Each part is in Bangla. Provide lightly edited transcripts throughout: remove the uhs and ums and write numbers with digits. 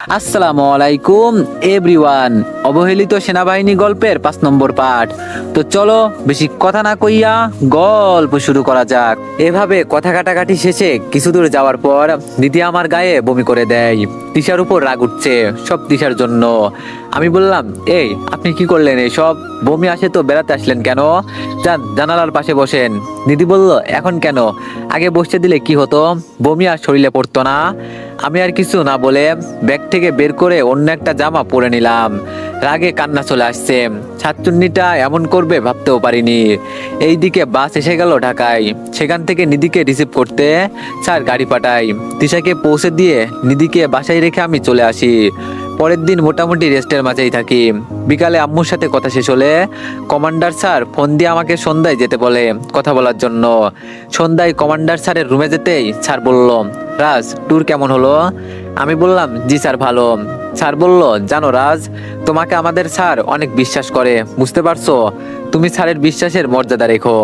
আসসালামু আলাইকুম এভরিওয়ান। অবহেলিত সেনাবাহিনী গল্পের 5 নম্বর পার্ট। তো চলো বেশি কথা না কইয়া গল্প শুরু করা যাক। এভাবে কথা কাটাকাটি শেষে কিছু দূর যাওয়ার পর দিদি আমার গায়ে বমি করে দেয়। তিশার উপর রাগ উঠছে, সব তিশার জন্য। আমি বললাম, এই আপনি কি করলেন? এইসব বমি আসে তো বেড়াতে আসলেন কেন? যান জানালার পাশে বসেন। দিদি বলল, এখন কেন? আগে বসতে দিলে কি হতো? বমি আর শরীরে পড়তো না। আমি আর কিছু না বলে ব্যাগ থেকে বের করে অন্য একটা জামা পরে নিলাম। রাগে কান্না চলে আসছে। ছাদচুন্নিটা এমন করবে ভাবতেও পারিনি। এইদিকে বাস এসে গেল ঢাকায়। সেখান থেকে নিধিকে রিসিভ করতে স্যার গাড়ি পাঠাই। তিশাকে পৌঁছে দিয়ে নিধিকে বাসায় রেখে আমি চলে আসি। পরের দিন মোটামুটি রেস্টের মাঝেই থাকি। বিকালে আম্মুর সাথে কথা শেষ হলে কমান্ডার স্যার ফোন দিয়ে আমাকে সন্ধ্যায় যেতে বলে কথা বলার জন্য। সন্ধ্যায় কমান্ডার স্যারের রুমে যেতেই স্যার বলল, রাজ ট্যুর কেমন হলো? আমি বললাম, জি স্যার ভালো। স্যার বলল, জানো রাজ, তোমাকে আমাদের স্যার অনেক বিশ্বাস করে, বুঝতে পারছো? তুমি স্যারের বিশ্বাসের মর্যাদা রেখো।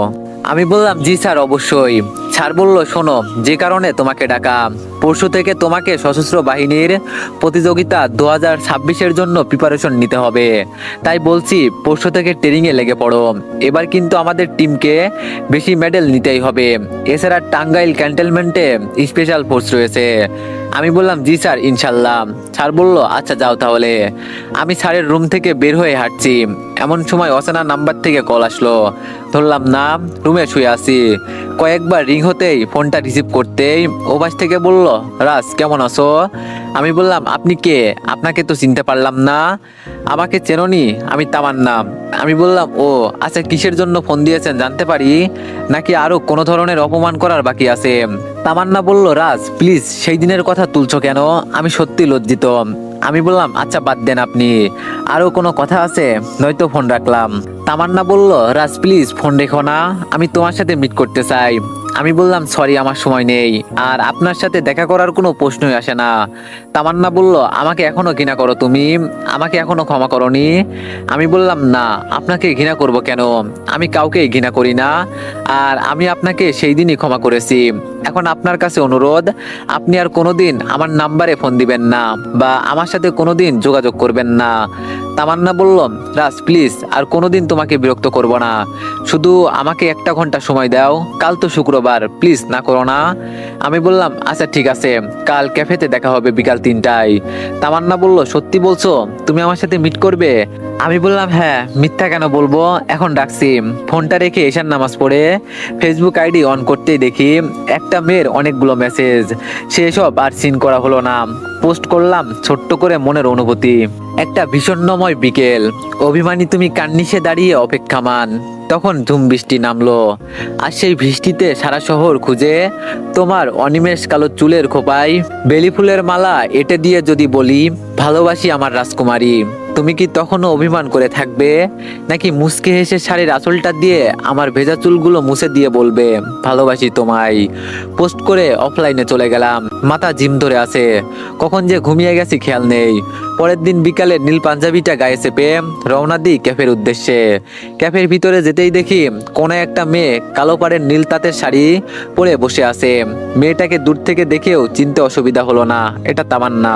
আমি বললাম, জি স্যার অবশ্যই। স্যার বলল, শোনো, যে কারণে তোমাকে ডাকা, পরশু থেকে তোমাকে সশস্ত্র বাহিনীর প্রতিযোগিতা 2026-এর জন্য প্রিপারেশন নিতে হবে। তাই বলছি পরশু থেকে ট্রেনিংয়ে লেগে পড়ো। এবার কিন্তু আমাদের টিমকে বেশি মেডেল নিতেই হবে। এছাড়া টাঙ্গাইল ক্যান্টনমেন্টে স্পেশাল ফোর্স রয়েছে। আমি বললাম, জি স্যার ইনশাল্লাহ। স্যার বলল, আচ্ছা যাও তাহলে। আমি স্যারের রুম থেকে বের হয়ে হাঁটছি, এমন সময় অচেনা নাম্বার থেকে কল আসলো। ধরলাম না, রুমে শুয়ে আছি। কয়েকবার রিং হতেই ফোনটা রিসিভ করতেই ওপাশ থেকে বলল, রাজ কেমন আছো? আমি বললাম, আপনি কে? আপনাকে তো চিনতে পারলাম না। আমাকে চেননি? আমি তামান্না। আমি বললাম, ও আচ্ছা, কিসের জন্য ফোন দিয়েছেন জানতে পারি? নাকি আরো কোনো ধরনের অপমান করার বাকি আছে? তামান্না বলল, রাজ প্লিজ সেই দিনের কথা তুলছো কেন? আমি সত্যি লজ্জিত। আমি বললাম, আচ্ছা বাদ দেন আপনি, আরো কোনো কথা আছে? নয়তো ফোন রাখলাম। তামান্না বলল, রাজ প্লিজ ফোন রেখো না, আমি তোমার সাথে মিট করতে চাই। আমি বললাম, সরি আমার সময় নেই, আর আপনার সাথে দেখা করার কোনো প্রশ্নই আসে না। তামান্না বলল, আমাকে এখনো ঘৃণা করো তুমি? আমাকে এখনো ক্ষমা করনি? আমি বললাম, না, আপনাকে ঘৃণা করব কেন? আমি কাউকে ঘৃণা করি না। আর আমি আপনাকে সেই দিনই ক্ষমা করেছি। এখন আপনার কাছে অনুরোধ, আপনি আর কোনোদিন আমার নাম্বারে ফোন দিবেন না বা আমার সাথে কোনোদিন যোগাযোগ করবেন না। তামান্না বলল, রাজ প্লিজ আর কোনোদিন তোমাকে বিরক্ত করব না, শুধু আমাকে 1 ঘন্টা সময় দাও। কাল তো শুক্রবার, প্লিজ না করো না। আমি বললাম, আচ্ছা ঠিক আছে, কাল ক্যাফেতে দেখা হবে বিকাল 3টায়। তামান্না বলল, সত্যি বলছো? তুমি আমার সাথে মিট করবে? আমি বললাম, হ্যাঁ, মিথ্যা কেন বলবো। এখন ডাকছি। ফোনটা রেখে এশার নামাজ পড়ে ফেসবুক আইডি অন করতেই দেখি একটা মেয়ের অনেকগুলো মেসেজ। সেসব আর সিন করা হলো না। পোস্ট করলাম ছোট্ট করে মনের অনুভূতি। একটা বিষণ্ণময় বিকেল, অভিমানী তুমি কান্নিসে দাঁড়িয়ে অপেক্ষামান। তখন ঝুম বৃষ্টি নামলো, আর সেই বৃষ্টিতে সারা শহর খুঁজে তোমার অনিমেষ কালো চুলের খোপায় বেলি ফুলের মালা এঁটে দিয়ে যদি বলি, ভালোবাসি আমার রাজকুমারী, তুমি কি তখনও অভিমান করে থাকবে? নাকি মুচকে হেসে শাড়ির আঁচলটা দিয়ে আমার ভেজা চুলগুলো মুছে দিয়ে বলবে, ভালোবাসি তোমায়? পোস্ট করে অফলাইনে চলে গেলাম। মাথা জিম ধরে আছে, কখন যে ঘুমিয়ে গেছি খেয়াল নেই। পরের দিন বিকালে নীল পাঞ্জাবিটা গায়ে চেপে রওনা দিই ক্যাফের উদ্দেশ্যে। ক্যাফের ভিতরে যেতেই দেখি কোন একটা মেয়ে কালো পাড়ের নীল তাঁতের শাড়ি পরে বসে আছে। মেয়েটাকে দূর থেকে দেখেও চিনতে অসুবিধা হলো না, এটা তামান্না।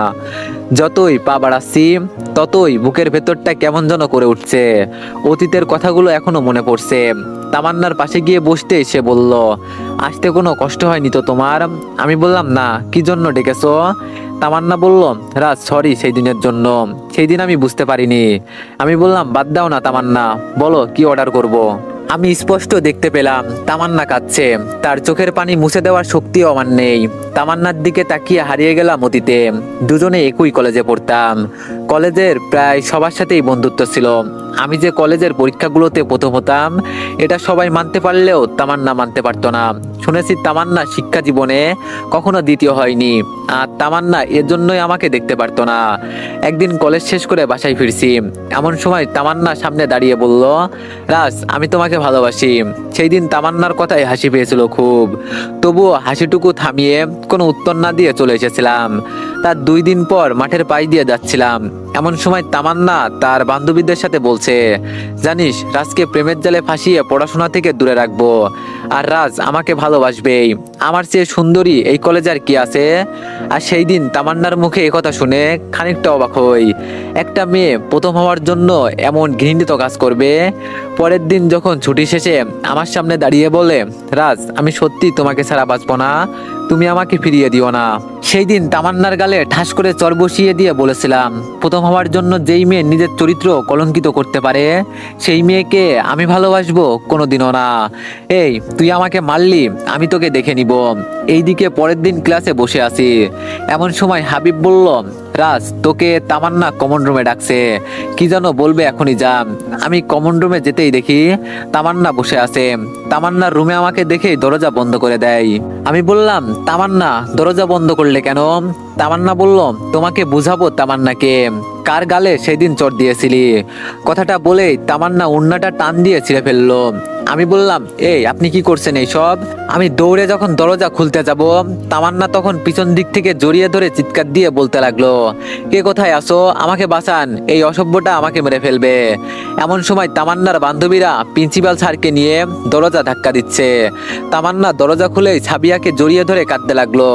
যতই পা বাড়াচ্ছি ততই বুকের ভেতরটা কেমন যেন করে উঠছে। অতীতের কথাগুলো এখনো মনে পড়ছে। তামান্নার পাশে গিয়ে বসতে সে বলল, আসতে কোনো কষ্ট হয়নি তো তোমার? আমি বললাম, না, কি জন্য ডেকেছো? তামান্না বলল, রাজ সরি সেই দিনের জন্য, সেই দিন আমি বুঝতে পারিনি। আমি বললাম, বাদ দাও না তামান্না, বলো কি অর্ডার করব। আমি স্পষ্ট দেখতে পেলাম তামান্না কাঁদছে, তার চোখের পানি মুছে দেওয়ার শক্তিও আমার নেই। তামান্নার দিকে তাকিয়ে হারিয়ে গেলাম অতীতে। দুজনে একই কলেজে পড়তাম, কলেজের প্রায় সবার সাথেই বন্ধুত্ব ছিল। আমি যে কলেজের পরীক্ষাগুলোতে প্রথম হতাম এটা সবাই মানতে পারলেও তামান্না মানতে পারতো না। শুনেছি তামান্না শিক্ষা জীবনে কখনো দ্বিতীয় হয়নি, আর তামান্না এর জন্যই আমাকে দেখতে পারতো না। একদিন কলেজ শেষ করে বাসায় ফিরছি, এমন সময় তামান্না সামনে দাঁড়িয়ে বলল, রাজ আমি তোমাকে ভালোবাসি। সেই দিন তামান্নার কথায় হাসি পেয়েছিল খুব, তবুও হাসিটুকু থামিয়ে কোনো উত্তর না দিয়ে চলে এসেছিলাম। তার 2 দিন পর মাঠের পাশ দিয়ে যাচ্ছিলাম, এমন সময় তামান্না তার বান্ধবীদের সাথে বলছে, জানিস রাজকে প্রেমের জালে ফাঁসিয়ে পড়াশোনা থেকে দূরে রাখবো। আর রাজ আমাকে ভালোবাসবেই, আমার চেয়ে সুন্দরী এই কলেজে আর কি আছে। আর সেই দিন তামান্নার মুখে একথা শুনে খানিকটা অবাক হই। একটা মেয়ে প্রথম হওয়ার জন্য এমন ঘৃণিত কাজ করবে। পরের দিন যখন ছুটি শেষে আমার সামনে দাঁড়িয়ে বলে, রাজ আমি সত্যি তোমাকে ছাড়া বাঁচবো না, তুমি আমাকে ফিরিয়ে দিও না। সেই দিন তামান্নার গালে ঠাস করে চর বসিয়ে দিয়ে বলেছিলাম, প্রথম হওয়ার জন্য যেই মেয়ে নিজের চরিত্র কলঙ্কিত করতে পারে সেই মেয়েকে আমি ভালোবাসবো কোনোদিনও না। এই তুই আমাকে মারলি, আমি তোকে দেখে নিব। এইদিকে পরের দিন ক্লাসে বসে আছি, এমন সময় হাবিব বলল, রাজ তোকে তামান্না কমন রুমে ডাকছে, কি যেন বলবে, এখনই যা। আমি কমন রুমে যেতেই দেখি তামান্না বসে আছে। তামান্নার রুমে আমাকে দেখেই দরজা বন্ধ করে দেয়। আমি বললাম, তামান্না দরজা বন্ধ করলে কেন? তামান্না বলল, তোমাকে বুঝাবো তামান্নাকে, কার গালে সেদিন চড় দিয়েছিলি। কথাটা বলেই তামান্না উন্নাটা টান দিয়ে ছিঁড়ে ফেললো। আমি বললাম, এই আপনি কি করছেন এইসব? আমি দৌড়ে যখন দরজা খুলতে যাব, তামান্না তখন পিছন দিক থেকে জড়িয়ে ধরে চিৎকার দিয়ে বলতে লাগলো, কে কোথায় আসো, আমাকে বাঁচান, এই অসভ্যটা আমাকে মেরে ফেলবে। এমন সময় তামান্নার বান্ধবীরা প্রিন্সিপাল স্যারকে নিয়ে দরজা ধাক্কা দিচ্ছে। তামান্না দরজা খুলেই সাবিয়াকে জড়িয়ে ধরে কাঁদতে লাগলো।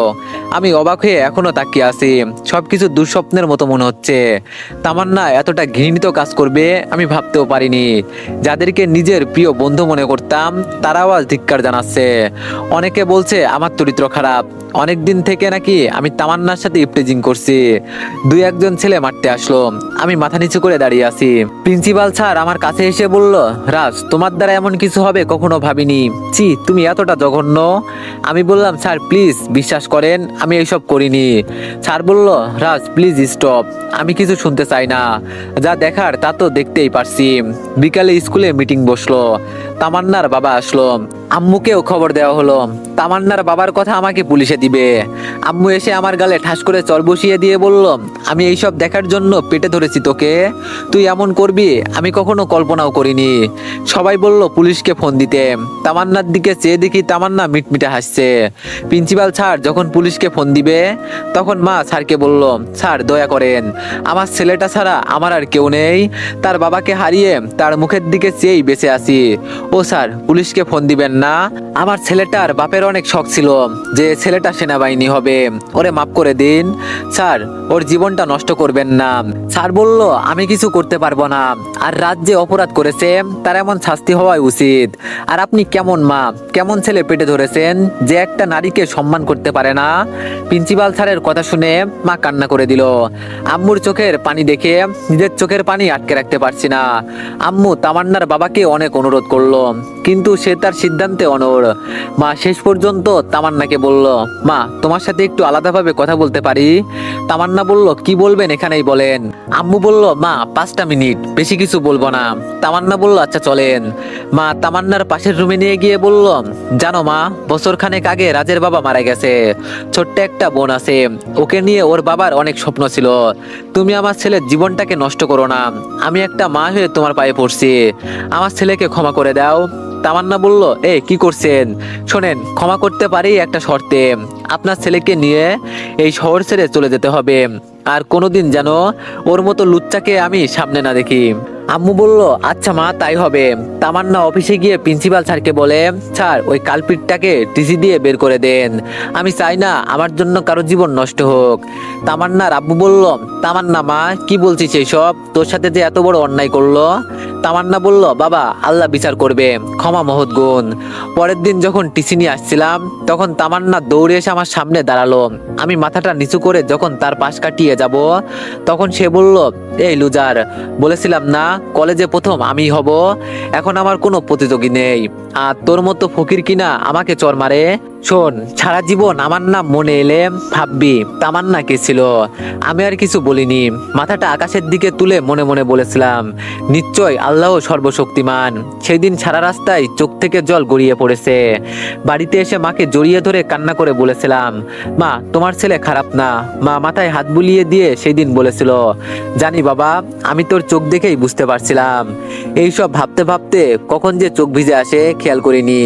আমি অবাক হয়ে এখনো তাকিয়ে আছি, সবকিছু দুঃস্বপ্নের মতো মনে হচ্ছে। তামান্না এতটা ঘৃণিত কাজ করবে আমি ভাবতেও পারিনি। যাদেরকে নিজের প্রিয় বন্ধু মনে করতাম তারাও আজ ধিক্কার জানাচ্ছে। অনেকে বলছে আমার চরিত্র খারাপ, অনেক দিন থেকে নাকি আমি তামান্নার সাথে ইফটেজিং করছি। দুই একজন ছেলে মারতে আসলো, আমি মাথা নিচু করে দাঁড়িয়ে আছি। প্রিন্সিপাল স্যার আমার কাছে এসে বলল, রাজ তোমার দ্বারা এমন কিছু হবে কখনো ভাবিনি, ছি তুমি এতটা জঘন্য। আমি বললাম, স্যার প্লিজ বিশ্বাস করেন আমি এইসব করিনি। স্যার বলল, রাজ প্লিজ স্টপ, আমি কিছু শুনতে চাই না, যা দেখার তা তো দেখতেই পারছি। বিকালে স্কুলে মিটিং বসলো, তামান্নার বাবা আসলো, আম্মুকেও খবর দেওয়া হলো তামান্নার বাবার কথা আমাকে পুলিশে দিবে। আম্মু এসে আমার গালে ঠাস করে চর বসিয়ে দিয়ে বলল, আমি এইসব দেখার জন্য পেটে ধরেছি তোকে, তুই এমন করবি আমি কখনো কল্পনাও করিনি। সবাই বলল পুলিশকে ফোন দিতে। তামান্নার দিকে চেয়ে দেখি তামান্না মিটমিটে হাসছে। প্রিন্সিপাল স্যার যখন পুলিশকে ফোন দিবে তখন মা স্যারকে বলল, স্যার দয়া করেন, আমার ছেলেটা ছাড়া আমার আর কেউ নেই, তার বাবাকে হারিয়ে তার মুখের দিকে চেয়েই বেঁচে আছি। ও স্যার পুলিশকে ফোন দিবেন না, আমার ছেলেটার বাপের অনেক শখ ছিল যে ছেলেটা সেনাবাহিনী হবে, ওরে মাফ করে দিন স্যার, ওর জীবনটা নষ্ট করবেন না। স্যার বলল, আমি কিছু করতে পারবো না, আর রাত যে অপরাধ করেছে তার এমন শাস্তি হওয়া উচিত। আর আপনি কেমন মা, কেমন ছেলে পেটে ধরেছেন যে একটা নারীকে সম্মান করতে পারে না। প্রিন্সিপাল স্যারের কথা শুনে মা কান্না করে দিল। আম্মুর চোখের পানি দেখে নিজের চোখের পানি আটকে রাখতে পারছি না। আম্মু তামান্নার বাবাকে অনেক অনুরোধ করলো, কিন্তু সে তার সিদ্ধান্তে অনড়। মা শেষ পর্যন্ত তামান্নাকে বলল, মা তোমার সাথে একটু আলাদাভাবে কথা বলতে পারি? তামান্না বলল, কি বলবেন এখানেই বলেন। আম্মু বলল, মা 5টা মিনিট, বেশি কিছু বলবো না। তামান্না বলল, আচ্ছা চলেন। মা তামান্নার পাশের রুমে নিয়ে গিয়ে বলল, জানো মা, বছর খানেক আগে রাজের বাবা মারা গেছে, ছোট্ট একটা বোন আছে, ওকে নিয়ে ওর বাবার অনেক স্বপ্ন ছিল। তুমি আমার ছেলের জীবনটাকে নষ্ট করো না, আমি একটা মা হয়ে তোমার পায়ে পড়ছি, আমার ছেলেকে ক্ষমা করে দাও। তামান্না বলল, কি করছেন, শোনেন, ক্ষমা করতে পারি একটা শর্তে, আপনার ছেলেকে নিয়ে এই শহর ছেড়ে চলে যেতে হবে, আর কোনোদিন যেন ওর মতো লুচ্চাকে আমি সামনে না দেখি। আম্মু বলল, আচ্ছা মা তাই হবে। তামান্না অফিসে গিয়ে প্রিন্সিপাল স্যারকে বলে, স্যার ওই কালপিটটাকে টিসি দিয়ে বের করে দেন, আমি চাই না আমার জন্য কারো জীবন নষ্ট হোক। তামান্নার আব্বু বলল, তামান্না মা কি বলছিস এইসব, তোর সাথে যে এত বড় অন্যায় করলো। তামান্না বলল, বাবা আল্লাহ বিচার করবে, ক্ষমা মহৎ গুণ। পরের দিন যখন টিসি নিয়ে আসছিলাম তখন তামান্না দৌড়ে এসে আমার সামনে দাঁড়ালো। আমি মাথাটা নিচু করে যখন তার পাশ কাটিয়ে যাব তখন সে বলল, এই লুজার, বলেছিলাম না কলেজে প্রথম আমি হব, এখন আমার কোনো প্রতিযোগী নেই, আর তোর মতো ফকির কিনা আমাকে চর মারে। শোন, সারা জীবন আমার নাম মনে এলে ভাববি তামান্না কে ছিল। আমি আর কিছু বলিনি, মাথাটা আকাশের দিকে তুলে মনে মনে বলেছিলাম, নিশ্চয় আল্লাহ সর্বশক্তিমান। সেই দিন সারা রাস্তায় চোখ থেকে জল গড়িয়ে পড়েছে। বাড়িতে এসে মাকে জড়িয়ে ধরে কান্না করে বলেছিলাম, মা তোমার ছেলে খারাপ না। মা মাথায় হাত বুলিয়ে দিয়ে সেই দিন বলেছিল, জানি বাবা, আমি তোর চোখ দেখেই বুঝতে পারছিলাম। এইসব ভাবতে ভাবতে কখন যে চোখ ভিজে আসে খেয়াল করিনি।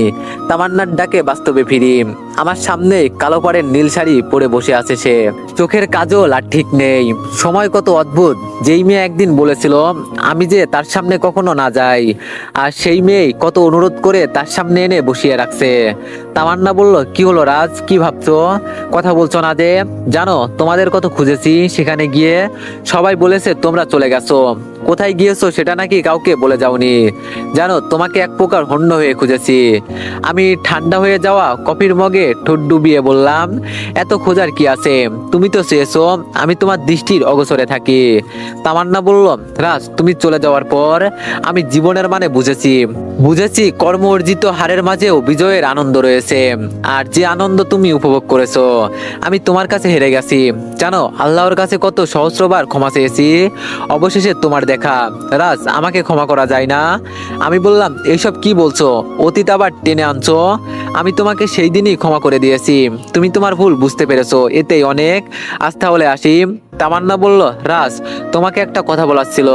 তামান্নার ডাকে বাস্তবে ফিরি। আমার সামনে কালো পাড়ের নীল শাড়ি পরে বসে আছে সে, চোখের কাজল আর ঠিক নেই। সময় কত অদ্ভুত। যেই মেয়ে একদিন বলেছিল আমি যে তার সামনে কখনো না যাই, আর সেই মেয়ে কত অনুরোধ করে তার সামনে এনে বসিয়ে রাখছে। তামান্না বলল, কি হলো রাজ, কি ভাবছো, কথা বলছো না যে? জানো তোমাদের কত খুঁজেছি, সেখানে গিয়ে সবাই বলেছে তোমরা চলে গেছো। কোথায় গিয়েছো সেটা নাকি কাউকে বলে যাওনি। জানো তোমাকে এক প্রকার হন্য হয়ে খুঁজেছি। আমি ঠান্ডা হয়ে যাওয়া কফির মগে ঠোঁট ডুবিয়ে বললাম, এত খোঁজার কি আছে, তুমি তো চেয়েছো আমি তোমার দৃষ্টির অগোচরে থাকি। তামান্না বলল, রাজ তুমি চলে যাওয়ার পর আমি জীবনের মানে বুঝেছি কর্ম অর্জিত হারের মাঝেও বিজয়ের আনন্দ রয়েছে। আর যে আনন্দ তুমি উপভোগ করেছো, আমি তোমার কাছে হেরে গেছি। জানো আল্লাহর কাছে কত সহস্রবার ক্ষমা চেয়েছি, অবশেষে তোমার দেখা। রাজ আমাকে ক্ষমা করা যায় না? আমি বললাম, এইসব কি বলছো, অতীত আবার টেনে আনছো। আমি তোমাকে সেই দিনই ক্ষমা করে দিয়েছি, তুমি তোমার ভুল বুঝতে পেরেছো, এতেই অনেক। আজ তাহলে আসি। তামান্না বলল, রাজ তোমাকে একটা কথা বলার ছিল।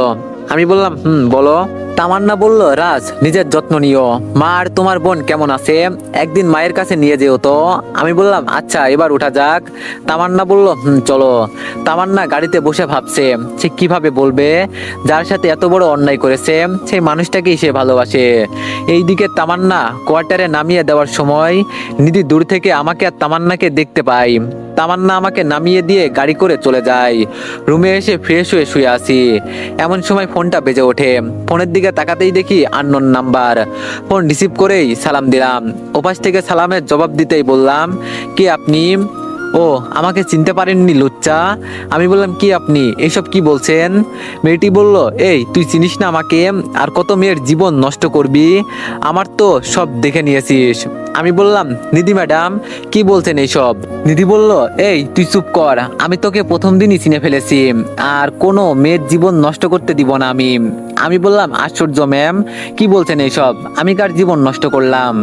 আমি বললাম, বলো। তামান্না বলল, রাজ নিজের যত্ন নিও। মা আর তোমার বোন কেমন আছে, একদিন মায়ের কাছে নিয়ে যেও তো। আমি বললাম, আচ্ছা এবার উঠা যাক। তামান্না বলল, চলো। তামান্না গাড়িতে বসে ভাবছে সে কিভাবে বলবে যার সাথে এত বড় অন্যায় করেছে সেই মানুষটাকেই সে ভালোবাসে। এইদিকে তামান্না কোয়ার্টারে নামিয়ে দেওয়ার সময় নিধি দূর থেকে আমাকে আর তামান্নাকে দেখতে পাই। তামান্না আমাকে নামিয়ে দিয়ে গাড়ি করে চলে যায়। রুমে এসে ফ্রেশ হয়ে শুয়ে আসি। এমন সময় ফোনটা বেজে ওঠে। ফোনের দিকে তাকাতেই দেখি আননোন নাম্বার। ফোন রিসিভ করেই সালাম দিলাম। ওপাশ থেকে সালামের জবাব দিতেই বললাম, কে আপনি? ও আমাকে চিনতে পারেননি লুচ্চা। আমি বললাম, কি আপনি এসব কি বলছেন? মেয়েটি বলল, এই তুই চিনিস না আমাকে, আর কত মেয়ের জীবন নষ্ট করবি, আমার তো সব দেখে নিয়েছিস। আমি বললাম, নিধি ম্যাডাম কি বলছেন এইসব? নিধি বলল, এই তুই চুপ কর, আমি তোকে প্রথম দিনই চিনে ফেলেছি, আর কোনো মেয়ের জীবন নষ্ট করতে দিব না আমি। আমি বললাম, আশ্চর্য ম্যাম, কি বলছেন এইসব, আমি কার জীবন নষ্ট করলাম?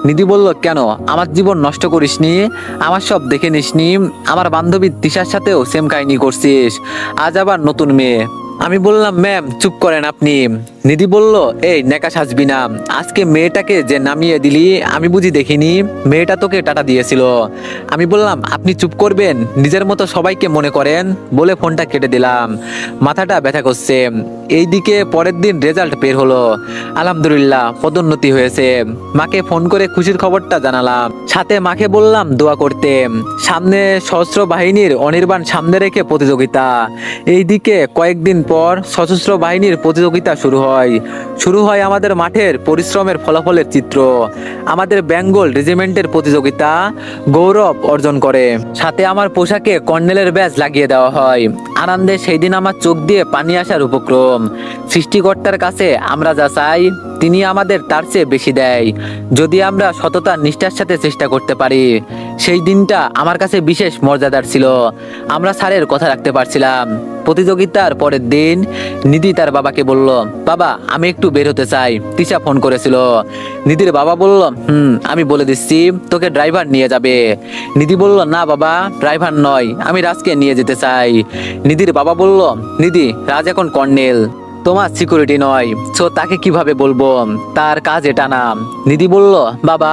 নিধি বলল, কেন আমার জীবন নষ্ট করিসনি, আমার সব দেখে নিসনি? আমার বান্ধবী তিশার সাথেও সেম কাহিনী করছিস, আজ আবার নতুন মেয়ে। আমি বললাম, ম্যাম চুপ করেন আপনি। নিধি বলল, এই নেকা সাজবি না, আজকে মেয়েটাকে যে নামিয়ে দিলি আমি বুঝি দেখিনি, মেয়েটা তোকে টাটা দিয়েছিল। আমি বললাম, আপনি চুপ করবেন, নিজের মতো সবাইকে মনে করেন, বলে ফোনটা কেটে দিলাম। মাথাটা ব্যথা করছে। এইদিকে পরের দিন রেজাল্ট বের হলো। আলহামদুলিল্লাহ পদোন্নতি হয়েছে। মাকে ফোন করে খুশির খবরটা জানালাম, সাথে মাকে বললাম দোয়া করতে। সামনে সশস্ত্র বাহিনীর অনির্বাণ সামনে রেখে প্রতিযোগিতা। এইদিকে কয়েকদিন পর সশস্ত্র বাহিনীর প্রতিযোগিতা শুরু হয় আমাদের মাঠের পরিশ্রমের ফলাফলের চিত্র। আমাদের বেঙ্গল রেজিমেন্টের প্রতিযোগিতা গৌরব অর্জন করে, সাথে আমার পোশাকে কর্নেলের ব্যাজ লাগিয়ে দেওয়া হয়। আনন্দে সেই দিন আমার চোখ দিয়ে পানি আসার উপক্রম। সৃষ্টিকর্তার কাছে আমরা যা চাই তিনি আমাদের তার চেয়ে বেশি দেয়, যদি আমরা সততা নিষ্ঠার সাথে চেষ্টা করতে পারি। সেই দিনটা আমার কাছে বিশেষ মর্যাদার ছিল। আমরা স্যারের কথা রাখতে পারছিলাম। প্রতিযোগিতার পরের দিন নিধি তার বাবাকে বলল, বাবা আমি একটু বের হতে চাই, তিশা ফোন করেছিল। নিধির বাবা বলল, আমি বলে দিচ্ছি তোকে ড্রাইভার নিয়ে যাবে। নিধি বলল, না বাবা ড্রাইভার নয়, আমি রাজকে নিয়ে যেতে চাই। নিধির বাবা বলল, নিধি রাজ এখন কর্নেল, তোমার সিকিউরিটি নয়, সো তাকে কিভাবে বলবো, তার কাজ এটা না। নিধি বলল, বাবা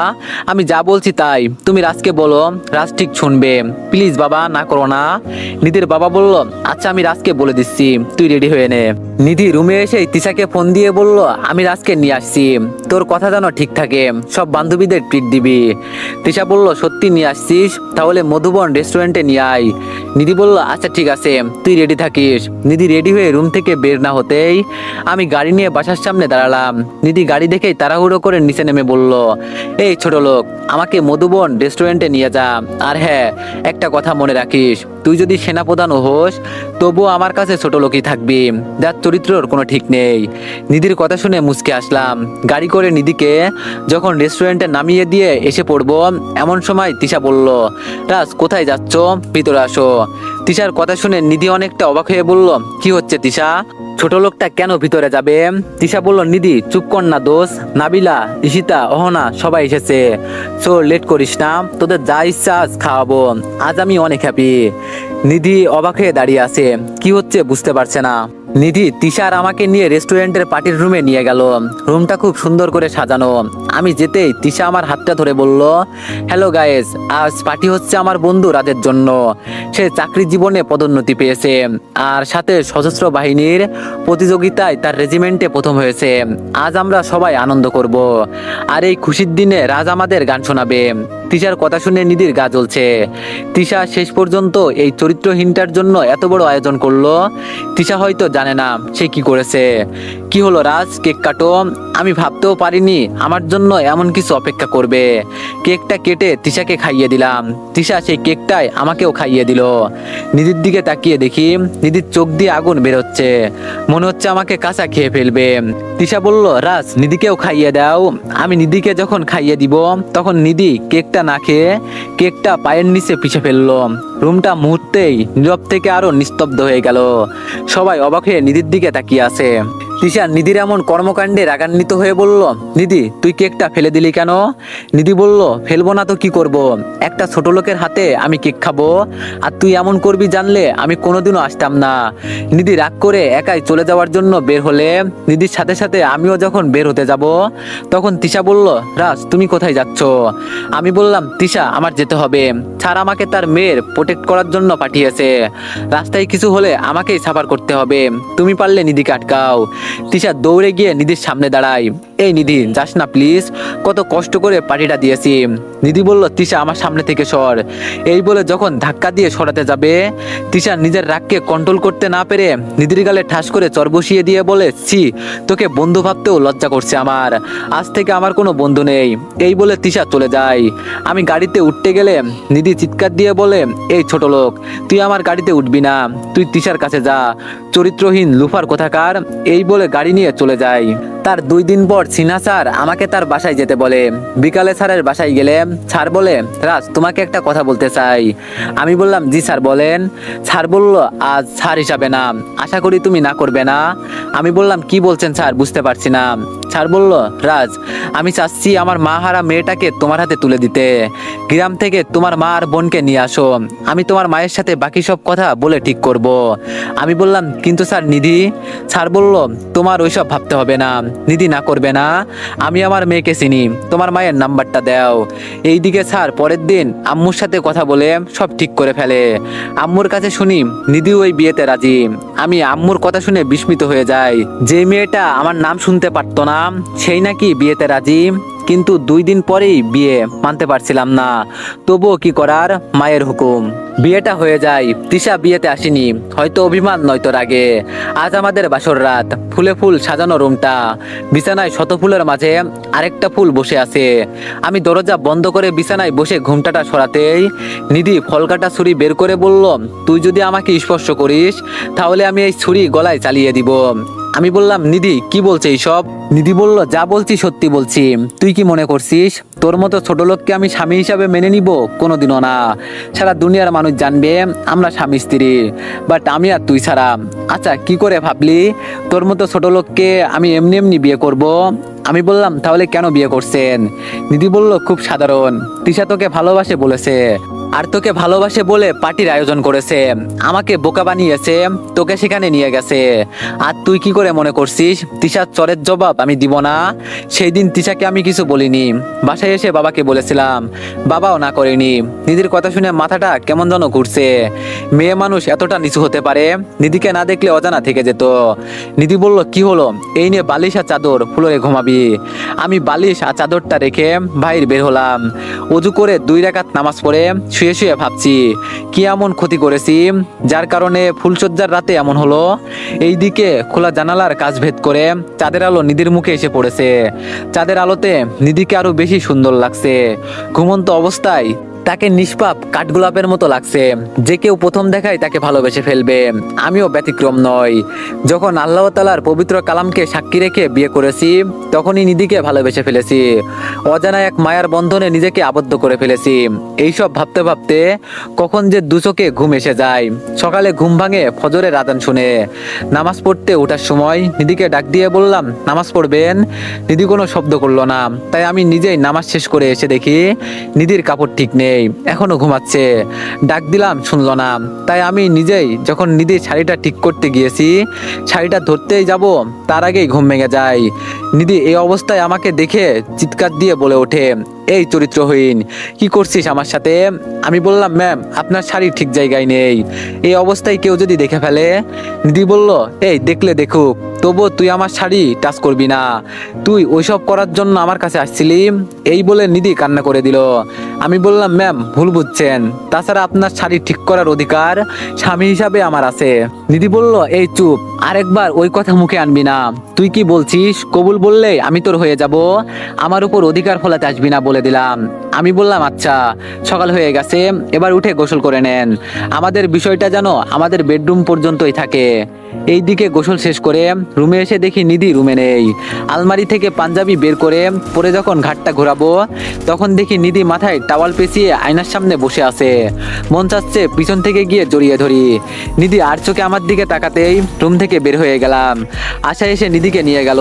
আমি যা বলছি তাই, তুমি রাজকে বলো, রাজ ঠিক শুনবে, প্লিজ বাবা না করো না। নিধির বাবা বলল, আচ্ছা আমি রাজকে বলে দিচ্ছি, তুই রেডি হয়ে নে। নিধি রুমে এসে তিশাকে ফোন দিয়ে বলল, আমি রাজকে নিয়ে আসছি, তোর কথা যেন ঠিক থাকে, সব বান্ধবীদের ট্রিট দিবি। তিশা বলল, সত্যি নিয়ে আসছিস, তাহলে মধুবন রেস্টুরেন্টে নিয়ে আয়। নিধি বলল, আচ্ছা ঠিক আছে, তুই রেডি থাকিস। নিধি রেডি হয়ে রুম থেকে বের না হতেই আমি গাড়ি নিয়ে বাসার সামনে দাঁড়ালাম। নিধি গাড়ি দেখেই তাড়াহুড়ো করে নিচে নেমে বলল, এই ছোট লোক আমাকে মধুবন রেস্টুরেন্টে নিয়ে যা, আর হ্যাঁ একটা কথা মনে রাখিস, তুই যদি সেনাপ্রধানও হোস তবুও আমার কাছে ছোট লোকই থাকবি, যার চরিত্রর কোনো ঠিক নেই। নিধির কথা শুনে মুচকে আসলাম। গাড়ি করে নিধিকে যখন রেস্টুরেন্টে নামিয়ে দিয়ে এসে পড়বো এমন সময় তিশা বলল, রাজ কোথায় যাচ্ছ, ভিতরে আসো। তিশার কথা শুনে নিধি অনেকটা অবাক হয়ে বলল, কি হচ্ছে তিশা, ছোট লোকটা কেন ভিতরে যাবে? তিশা বলল, নিধি চুপ কর না দোষ, নাবিলা ঈশিতা অহনা সবাই এসেছে, সো লেট করিস না, তোদের যা ইচ্ছা আজ খাওয়াবো, আজ আমি অনেক হ্যাপি। নিধি অবাক হয়ে দাঁড়িয়ে আছে, কি হচ্ছে বুঝতে পারছে না। নিধি তিশা আর আমাকে নিয়ে রেস্টুরেন্টের পার্টির রুমে নিয়ে গেল। রুমটা খুব সুন্দর করে সাজানো। আমি যেতেই তিশা আমার হাতটা ধরে বলল, হ্যালো গাইস, আজ পার্টি হচ্ছে আমার বন্ধু রাজের জন্য। সে চাকরি জীবনে পদোন্নতি পেয়েছে আর সাথে সশস্ত্র বাহিনীর প্রতিযোগিতায় তার রেজিমেন্টে প্রথম হয়েছে। আজ আমরা সবাই আনন্দ করব আর এই খুশির দিনে রাজ আমাদের গান শোনাবে। তিশার কথা শুনে নিধির গা জ্বলছে। তিশা শেষ পর্যন্ত এই চরিত্রহীনটার জন্য এত বড় আয়োজন করলো। তিশা হয়তো জানে না সে কি করেছে। কি হলো রাজ, কেক কাটো। আমি ভাবতেও পারিনি আমার জন্য এমন কিছু অপেক্ষা করবে। কেকটা কেটে তিশাকে খাইয়ে দিলাম। তিশা সেই কেকটাই আমাকেও খাইয়ে দিল। নিধির দিকে তাকিয়ে দেখি নিধির চোখ দিয়ে আগুন বেরোচ্ছে, মনে হচ্ছে আমাকে কাঁচা খেয়ে ফেলবে। তিশা বলল, রাজ নিধিকেও খাইয়ে দাও। আমি নিধিকে যখন খাইয়ে দিব তখন নিধি কেকটা না খেয়ে কেকটা পায়ের নিচে পিষে ফেললো। রুমটা মুহূর্তেই নীরব থেকে আরো নিস্তব্ধ হয়ে গেল। সবাই অবাক হয়ে নিধির দিকে তাকিয়ে আছে। তিশা নিধির এমন কর্মকাণ্ডে রাগান্বিত হয়ে বলল, নিধি তুই কেকটা ফেলে দিলি কেন? নিধি বলল, ফেলবো না তো কি করব, একটা ছোট লোকের হাতে আমি কেক খাবো আর তুই এমন করবি জানলে আমি কোনোদিনও আসতাম না। নিধি রাগ করে একাই চলে যাওয়ার জন্য বের হলে নিধির সাথে সাথে আমিও যখন বের হতে যাব তখন তিশা বলল, রাজ তুমি কোথায় যাচ্ছ? আমি বললাম, তিশা আমার যেতে হবে, স্যার আমাকে তার মেয়ের প্রোটেক্ট করার জন্য পাঠিয়েছে। রাস্তায় কিছু হলে আমাকেই সাফার করতে হবে, তুমি পারলে নিধিকে আটকাও। তিশা দৌড়ে গিয়ে নিধির সামনে দাঁড়ায়। এই নিধি যাস না প্লিজ, কত কষ্ট করে পার্টিটা দিয়েছি। নিধি বলল, তিশা আমার সামনে থেকে সর। এই বলে যখন ধাক্কা দিয়ে সরাতে যাবে তিশা নিজের রাগকে কন্ট্রোল করতে না পেরে নিধির গালে ঠাস করে চর বসিয়ে দিয়ে বলে, ছি, তোকে বন্ধু ভাবতেও লজ্জা করছে আমার, আজ থেকে আমার কোনো বন্ধু নেই। এই বলে তিশা চলে যায়। আমি গাড়িতে উঠতে গেলে নিধি চিৎকার দিয়ে বলে, এই ছোট লোক, তুই আমার গাড়িতে উঠবি না, তুই তিশার কাছে যা, চরিত্রহীন লুফার কোথাকার। এই বলে গাড়ি নিয়ে চলে যায়। তার 2 দিন পর সিনহা স্যার আমাকে তার বাসায় যেতে বলে। বিকালে স্যারের বাসায় গেলে স্যার বলে, রাজ তোমাকে একটা কথা বলতে চাই। আমি বললাম, জি স্যার বলেন। স্যার বলল, আজ স্যার হিসাবে না, আশা করি তুমি না করবে না। আমি বললাম, কি বলছেন স্যার, বুঝতে পারছি না। স্যার বলল, রাজ আমি চাচ্ছি আমার মা হারা মেয়েটাকে তোমার হাতে তুলে দিতে। গ্রাম থেকে তোমার মা আর বোনকে নিয়ে আসো, আমি তোমার মায়ের সাথে বাকি সব কথা বলে ঠিক করব। আমি বললাম, কিন্তু স্যার নিধি। স্যার বলল, তোমার ওইসব ভাবতে হবে না, নিধি না করবে না, আমি আমার মেয়েকে চিনি, তোমার মায়ের নাম্বারটা দাও। এইদিকে স্যার পরের দিন আম্মুর সাথে কথা বলে সব ঠিক করে ফেলে। আম্মুর কাছে শুনি নিধি ওই বিয়েতে রাজি। আমি আম্মুর কথা শুনে বিস্মিত হয়ে যাই। যে মেয়েটা আমার নাম শুনতে পারতো না সেই নাকি বিয়েতে রাজি। কিন্তু 2 দিন পরেই বিয়ে, মানতে পারছিলাম না, তবুও কি করার, মায়ের হুকুম। বিয়েটা হয়ে যায়। তিশা বিয়েতে আসেনি, হয়তো অভিমান নয়তো রাগে। আজ আমাদের বাসর রাত, ফুলে ফুল সাজানো রুমটা, বিছানায় শত ফুলের মাঝে আরেকটা ফুল বসে আছে। আমি দরজা বন্ধ করে বিছানায় বসে ঘুমটাটা সরাতেই নিধি ফলকাটা ছুরি বের করে বলল, তুই যদি আমাকে স্পর্শ করিস তাহলে আমি এই ছুরি গলায় চালিয়ে দিব। আমি বললাম, নিধি কি বলছে এইসব? নিধি বলল, যা বলছি সত্যি বলছি, তুই কি মনে করছিস তোর মতো ছোট লোককে আমি স্বামী হিসাবে মেনে নিব? কোনোদিনও না। সারা দুনিয়ার মানুষ জানবে আমরা স্বামী স্ত্রী, বাট আমি আর তুই ছাড়া। আচ্ছা কি করে ভাবলি তোর মতো ছোট লোককে আমি এমনি এমনি বিয়ে করব? আমি বললাম, তাহলে কেন বিয়ে করছেন? নিধি বলল, খুব সাধারণ, তিশা তোকে ভালোবাসে বলেছে আর তোকে ভালোবাসে বলে পার্টির আয়োজন করেছে, আমাকে বোকা বানিয়েছে, তোকে সেখানে নিয়ে গেছে। আর তুই কি করে মনে করছিস তিশার চরের জবাব আমি দিব না? সেই দিন তিশাকে আমি কিছু বলিনি, বাসায় এসে বাবাকে বলেছিলাম, বাবাও না করেনি। নিধির কথা শুনে মাথাটা কেমন যেন ঘুরছে। মেয়ে মানুষ এতটা নিচু হতে পারে? নিধিকে না দেখলে অজানা থেকে যেত। নিধি বলল, কি হলো, এই নিয়ে বালিশ আর চাদর ফ্লোরে ঘুমাবি। আমি বালিশ আর চাদরটা রেখে বাইরে বের হলাম। অজু করে 2 রাকাত নামাজ পড়ে শুয়ে শুয়ে ভাবছি কি এমন ক্ষতি করেছি যার কারণে ফুলসজ্জার রাতে এমন হলো। এইদিকে খোলা জানালার কাচ ভেদ করে চাঁদের আলো নিধির মুখে এসে পড়েছে। চাঁদের আলোতে নিধিকে আরো বেশি সুন্দর লাগছে। ঘুমন্ত অবস্থায় তাকে নিষ্পাপ কাঠগোলাপের মতো লাগছে। যে কেউ প্রথম দেখায় তাকে ভালোবেসে ফেলবে, আমিও ব্যতিক্রম নই। যখন আল্লাহ তাআলার পবিত্র কালামকে সাক্ষী রেখে বিয়ে করেছি তখনই নিধিকে ভালোবেসে ফেলেছি, অজানা এক মায়ার বন্ধনে নিজেকে আবদ্ধ করে ফেলেছি। এইসব ভাবতে ভাবতে কখন যে দু চোখে ঘুম এসে যায়। সকালে ঘুম ভাঙে ফজরের আজান শুনে। নামাজ পড়তে ওঠার সময় নিধিকে ডাক দিয়ে বললাম, নামাজ পড়বেন? নিধি কোনো শব্দ করলো না, তাই আমি নিজেই নামাজ শেষ করে এসে দেখি নিধির কাপড় ঠিক নেই। নেই, এখনো ঘুমাচ্ছে। ডাক দিলাম শুনলো না, তাই আমি নিজেই যখন নিধির শাড়িটা ঠিক করতে গিয়েছি, শাড়িটা ধরতেই যাব তার আগেই ঘুম ভেঙে যায়। নিধি এই অবস্থায় আমাকে দেখে চিৎকার দিয়ে বলে ওঠে, এই চরিত্রহীন, কি করছিস আমার সাথে? আমি বললাম, ম্যাম আপনার শাড়ি ঠিক জায়গায় নেই, এই অবস্থায় কেউ যদি দেখে ফেলে। নিধি বলল, এই দেখলে দেখুক, তবুও তুই আমার শাড়ি টাচ করবি না, তুই ওইসব করার জন্য আমার কাছে আসছিলি। এই বলে নিধি কান্না করে দিল। আমি বললাম, ম্যাম ভুল বুঝছেন, তাছাড়া আপনার শাড়ি ঠিক করার অধিকার স্বামী হিসাবে আমার আছে। নিধি বলল, এই চুপ, আরেকবার ওই কথা মুখে আনবি না। তুই কি বলছিস? কবুল বললে আমি তোর হয়ে যাব, আমার উপর অধিকার ফলাতে আসবি না বলে দিলাম। আমি বললাম, আচ্ছা সকাল হয়ে গেছে, এবার উঠে গোসল করে নেন, আমাদের বিষয়টা যেন আমাদের বেডরুম পর্যন্তই থাকে। এইদিকে গোসল শেষ করে রুমে এসে দেখি নিধি রুমে নেই। আলমারি থেকে পাঞ্জাবি বের করে পরে যখন ঘাটটা ঘোরাবো, তখন দেখি নিধি মাথায় টাওয়াল পেঁচিয়ে আয়নার সামনে বসে আছে। মন চাচ্ছে পিছন থেকে গিয়ে জড়িয়ে ধরি। নিধি আর চোখে আমার দিকে তাকাতেই রুম থেকে বের হয়ে গেলাম। আশা এসে নিধিকে নিয়ে গেল।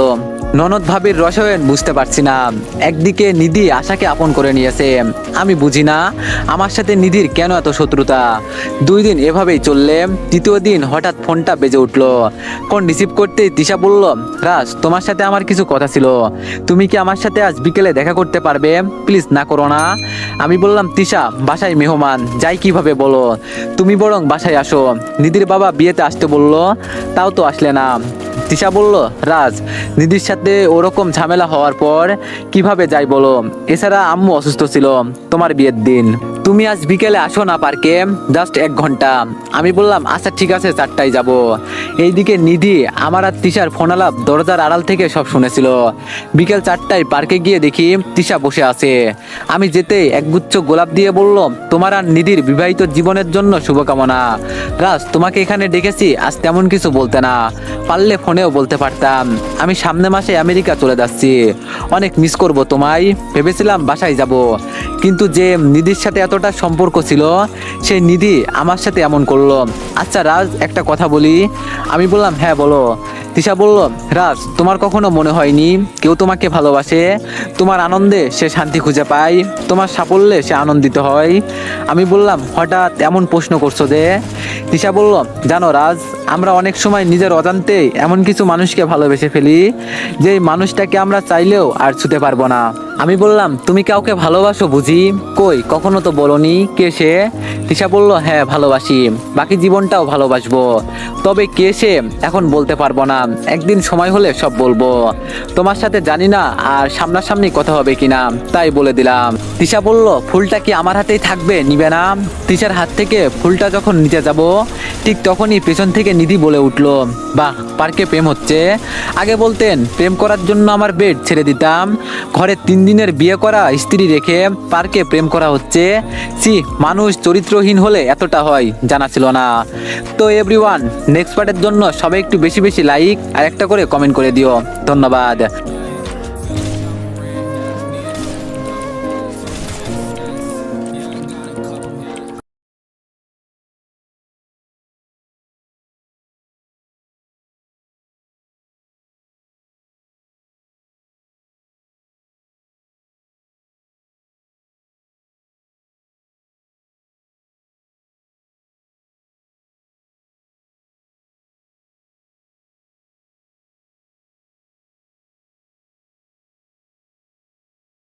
ননদ ভাবির রসায়ন বুঝতে পারছি না। একদিকে নিধি আশাকে আপন করে নিয়েছে, আমি বুঝি না আমার সাথে নিধির কেন এত শত্রুতা। 2 দিন এভাবেই চললে 3য় দিন হঠাৎ ফোনটা বেজে উঠলো। ফোন রিসিভ করতেই তিশা বলল, রাজ তোমার সাথে আমার কিছু কথা ছিল, তুমি কি আমার সাথে আজ বিকেলে দেখা করতে পারবে? প্লিজ না করো না। আমি বললাম, তিশা বাসায় মেহমান, যাই কিভাবে বলো, তুমি বরং বাসায় আসো। নিধির বাবা বিয়েতে আসতে বললো, তাও তো আসলে না। তিশা বলল, রাজ নিধির সাথে ওরকম ঝামেলা হওয়ার পর কিভাবে যাই বলো, এছাড়া আম্মু অসুস্থ ছিল তোমার বিয়ের দিন, তুমি আজ বিকেলে আসো না পার্কে, জাস্ট 1 ঘন্টা। আমি বললাম, আচ্ছা ঠিক আছে 4টায় যাব। এইদিকে নিধি আমার আর তিশার ফোন আলাপ দরজার আড়াল থেকে সব শুনেছিল। বিকেল 4টায় পার্কে গিয়ে দেখি তিশা বসে আছে। আমি যেতে একগুচ্ছ গোলাপ দিয়ে বলল, তোমার আর নিধির বিবাহিত জীবনের জন্য শুভকামনা। রাজ তোমাকে এখানে ডেকেছি আজ তেমন কিছু বলতে না, পারলে ফোনেও বলতে পারতাম। আমি সামনে মাসে আমেরিকা চলে যাচ্ছি, অনেক মিস করব তোমায়। ভেবেছিলাম বাসায় যাব, কিন্তু যে নিধির সাথে এতটা সম্পর্ক ছিল, সেই নিধি আমার সাথে এমন করলো। আচ্ছা রাজ একটা কথা বলি। আমি বললাম, হ্যাঁ বলো। তিশা বলল, রাজ তোমার কখনো মনে হয়নি কেউ তোমাকে ভালোবাসে, তোমার আনন্দে সে শান্তি খুঁজে পায়, তোমার সাফল্যে সে আনন্দিত হয়? আমি বললাম, হঠাৎ এমন প্রশ্ন করছো যে? তিশা বলল, জানো রাজ, আমরা অনেক সময় নিজের অজান্তে এমন কিছু মানুষকে ভালোবেসে ফেলি, যে মানুষটাকে আমরা চাইলেও আর ছুতে পারবো না। আমি বললাম, তুমি কাউকে ভালোবাসো বুঝি? কই কখনো তো বলনি, কে সে? তিশা বলল, হ্যাঁ ভালোবাসি, বাকি জীবনটাও ভালোবাসবো, তবে কে সে এখন বলতে পারবো না, একদিন সময় হলে সব বলবো। তোমার সাথে জানি না আর সামনাসামনি কথা হবে কিনা, তাই বলে দিলাম। তিশা বলল, ফুলটা কি আমার হাতেই থাকবে, নিবে না? তিশার হাত থেকে ফুলটা যখন নিতে যাব, ঠিক তখনই পেছন থেকে নিধি বলে উঠলো, বাহ পার্কে প্রেম হচ্ছে, আগে বলতেন প্রেম করার জন্য আমার বেড ছেড়ে দিতাম, ঘরে 3 দিনের বিয়ে করা স্ত্রী রেখে পার্কে প্রেম করা হচ্ছে। সি, মানুষ চরিত্রহীন হলে এতটা হয় জানা ছিল না। তো এভরিওয়ান, নেক্সট পার্টের জন্য সবাই একটু বেশি বেশি লাইক আর একটা করে কমেন্ট করে দিও। ধন্যবাদ।